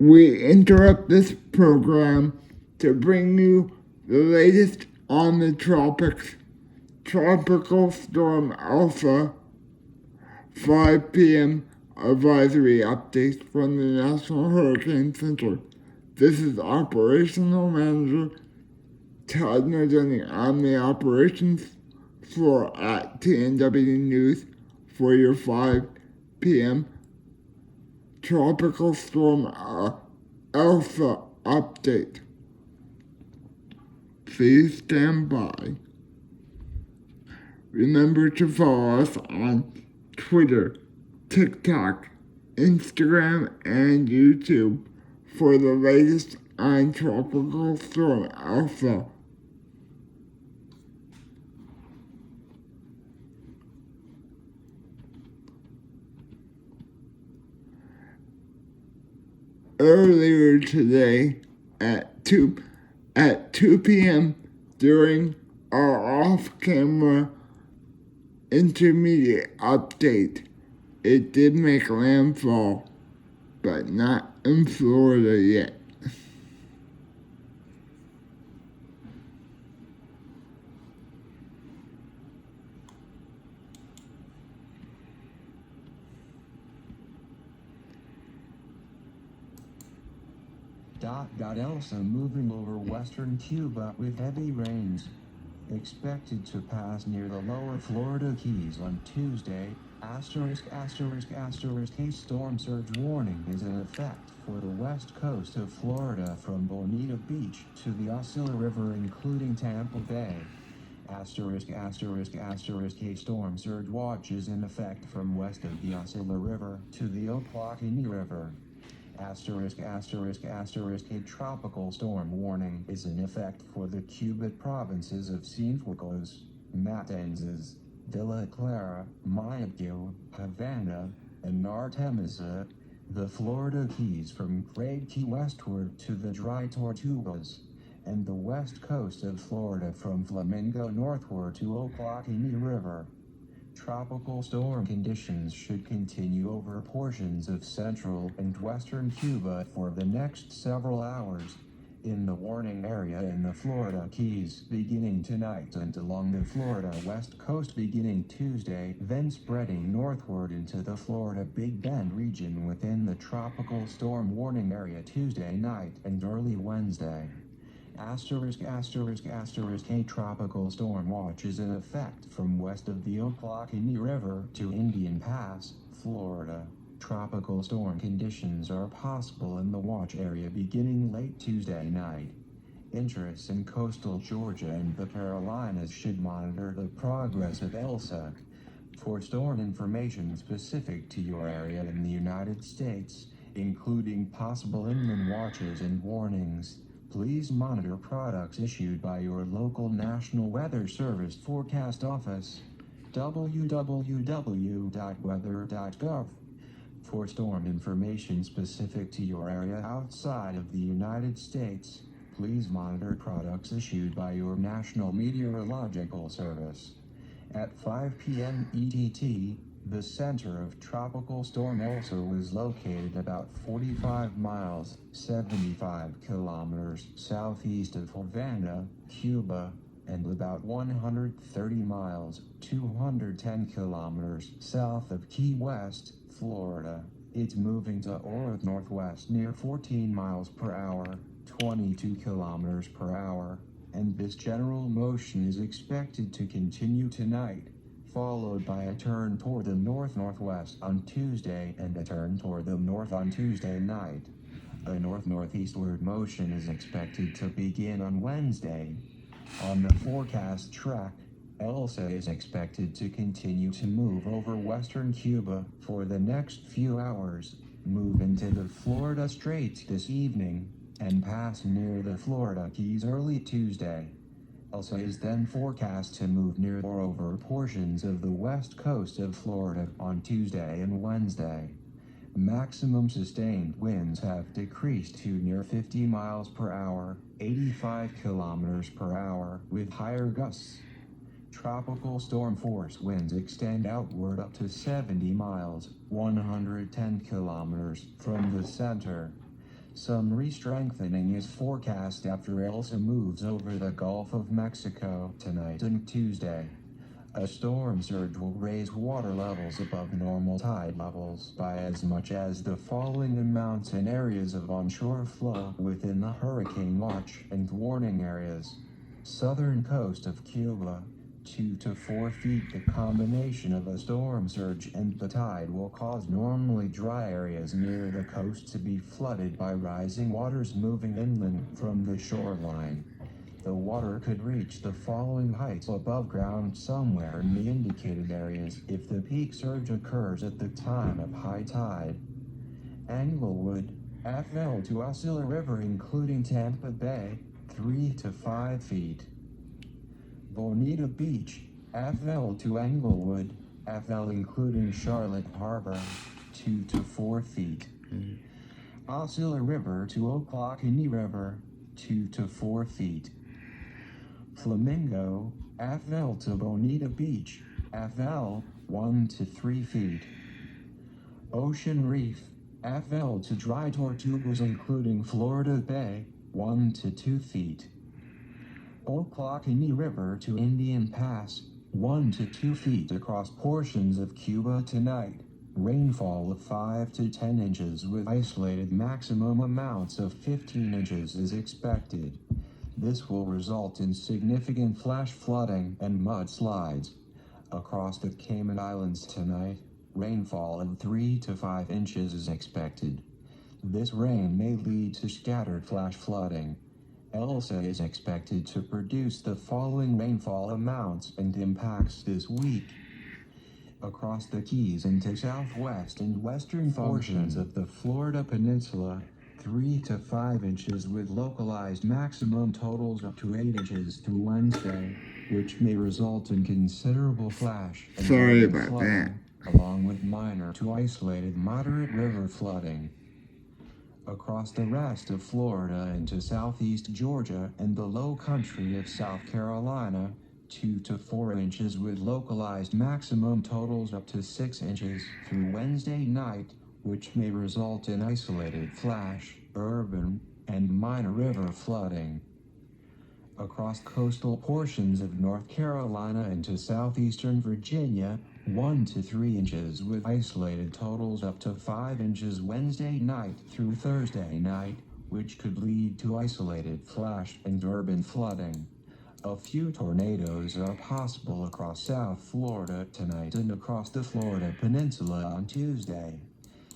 We interrupt this program to bring you the latest on the tropics. Tropical Storm ELSA 5 p.m. advisory updates from the National Hurricane Center. This is Operational Manager Todd Nardoni. I'm the operations floor at TNW News for your 5 p.m. Tropical Storm ELSA update. Please stand by. Remember to follow us on Twitter, TikTok, Instagram, and YouTube for the latest on Tropical Storm ELSA. Earlier today at 2 p.m. during our off-camera intermediate update, it did make landfall, but not in Florida yet. ELSA moving over western Cuba with heavy rains. Expected to pass near the lower Florida Keys on Tuesday. A storm surge warning is in effect for the west coast of Florida from Bonita Beach to the Aucilla River including Tampa Bay. A storm surge watch is in effect from west of the Aucilla River to the Ochlockonee River. A tropical storm warning is in effect for the Cuban provinces of Cienfuegos, Matanzas, Clara, Mayabeque, Havana, and Artemisa, the Florida Keys from Great Key westward to the Dry Tortugas, and the west coast of Florida from Flamingo northward to Ochlockonee River. Tropical storm conditions should continue over portions of central and western Cuba for the next several hours. In the warning area in the Florida Keys beginning tonight and along the Florida west coast beginning Tuesday, then spreading northward into the Florida Big Bend region within the tropical storm warning area Tuesday night and early Wednesday. A tropical storm watch is in effect from west of the Ochlockonee River to Indian Pass, Florida. Tropical storm conditions are possible in the watch area beginning late Tuesday night. Interests in coastal Georgia and the Carolinas should monitor the progress of ELSA. For storm information specific to your area in the United States, including possible inland watches and warnings, please monitor products issued by your local National Weather Service Forecast Office, www.weather.gov. For storm information specific to your area outside of the United States, please monitor products issued by your National Meteorological Service. At 5 p.m. EDT, the center of Tropical Storm ELSA was located about 45 miles, 75 kilometers southeast of Havana, Cuba, and about 130 miles, 210 kilometers south of Key West, Florida. It's moving to or northwest near 14 miles per hour, 22 kilometers per hour, and this general motion is expected to continue tonight, followed by a turn toward the north-northwest on Tuesday and a turn toward the north on Tuesday night. A north-northeastward motion is expected to begin on Wednesday. On the forecast track, ELSA is expected to continue to move over western Cuba for the next few hours, move into the Florida Straits this evening, and pass near the Florida Keys early Tuesday. ELSA is then forecast to move near or over portions of the west coast of Florida on Tuesday and Wednesday. Maximum sustained winds have decreased to near 50 miles per hour, 85 kilometers per hour, with higher gusts. Tropical storm force winds extend outward up to 70 miles, 110 kilometers, from the center. Some re-strengthening is forecast after ELSA moves over the Gulf of Mexico tonight and Tuesday. A storm surge will raise water levels above normal tide levels by as much as the following amounts in areas of onshore flow within the hurricane watch and warning areas. Southern coast of Cuba, 2 to 4 feet. The combination of a storm surge and the tide will cause normally dry areas near the coast to be flooded by rising waters moving inland from the shoreline. The water could reach the following heights above ground somewhere in the indicated areas if the peak surge occurs at the time of high tide. Englewood, FL to Aucilla River including Tampa Bay, 3 to 5 feet. Bonita Beach, FL to Englewood, FL including Charlotte Harbor, 2 to 4 feet. Aucilla River to Ochlockonee River, 2 to 4 feet. Flamingo, FL to Bonita Beach, FL, 1 to 3 feet. Ocean Reef, FL to Dry Tortugas including Florida Bay, 1 to 2 feet. Ochlockonee River to Indian Pass, 1 to 2 feet across portions of Cuba tonight. Rainfall of 5 to 10 inches with isolated maximum amounts of 15 inches is expected. This will result in significant flash flooding and mudslides. Across the Cayman Islands tonight, rainfall of 3 to 5 inches is expected. This rain may lead to scattered flash flooding. ELSA is expected to produce the following rainfall amounts and impacts this week. Across the Keys into southwest and western portions of the Florida Peninsula, 3 to 5 inches with localized maximum totals up to 8 inches through Wednesday, which may result in considerable flash and Sorry about flooding, along with minor to isolated moderate river flooding. Across the rest of Florida into southeast Georgia and the low country of South Carolina, 2 to 4 inches with localized maximum totals up to 6 inches through Wednesday night, which may result in isolated flash, urban, and minor river flooding. Across coastal portions of North Carolina into southeastern Virginia, 1 to 3 inches with isolated totals up to 5 inches Wednesday night through Thursday night, which could lead to isolated flash and urban flooding. A few tornadoes are possible across South Florida tonight and across the Florida Peninsula on Tuesday.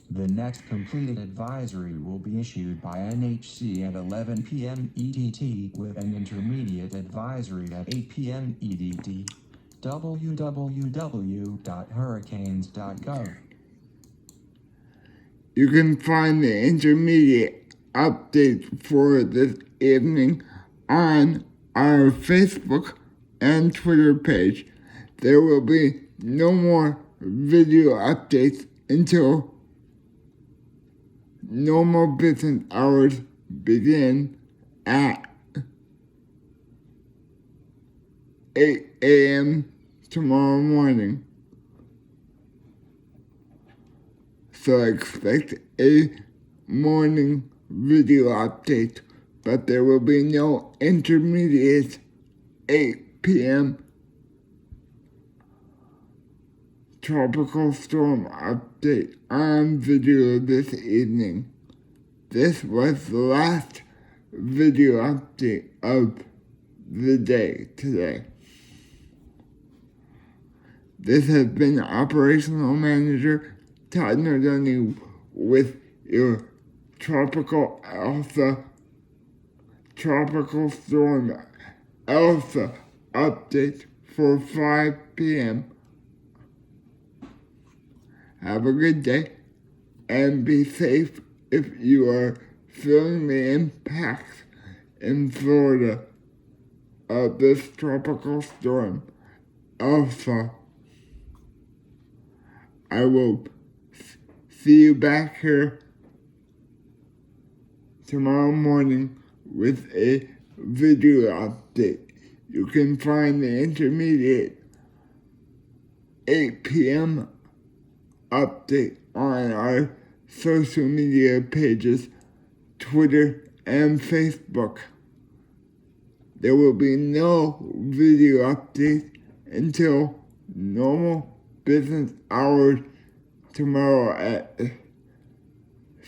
The next completed advisory will be issued by NHC at 11 p.m. EDT with an intermediate advisory at 8 p.m. EDT. www.hurricanes.gov. You can find the intermediate update for this evening on our Facebook and Twitter page. There will be no more video updates until normal business hours begin at 8 a.m. tomorrow morning. So expect a morning video update, but there will be no intermediate 8 p.m. tropical storm update on video this evening. This was the last video update of the day today. This has been Operational Manager Todd Nardoni with your Tropical Storm ELSA update for 5 p.m. Have a good day and be safe if you are feeling the impacts in Florida of this tropical storm ELSA. I will see you back here tomorrow morning with a video update. You can find the intermediate 8 p.m. update on our social media pages, Twitter, and Facebook. There will be no video updates until normal business hours tomorrow at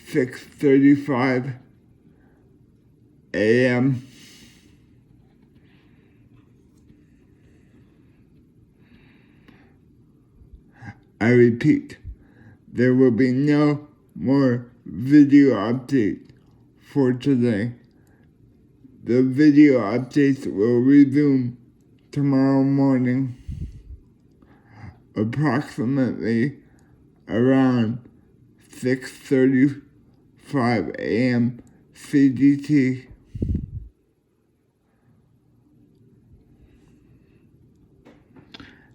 6:35 a.m. I repeat, there will be no more video updates for today. The video updates will resume tomorrow morning, approximately around 6:35 a.m. CDT.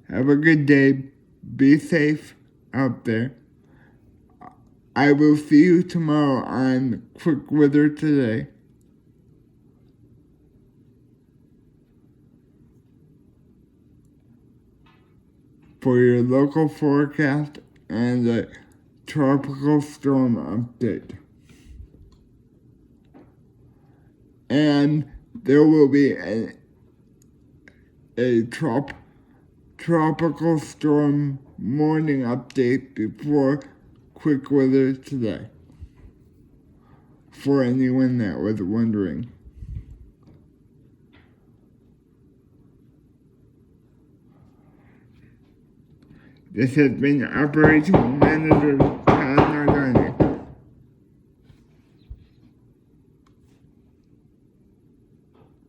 Have a good day. Be safe out there. I will see you tomorrow on Quick Weather Today. For your local forecast and the tropical storm update. And there will be a tropical storm morning update before Quick Weather Today. For anyone that was wondering. This has been Operations Manager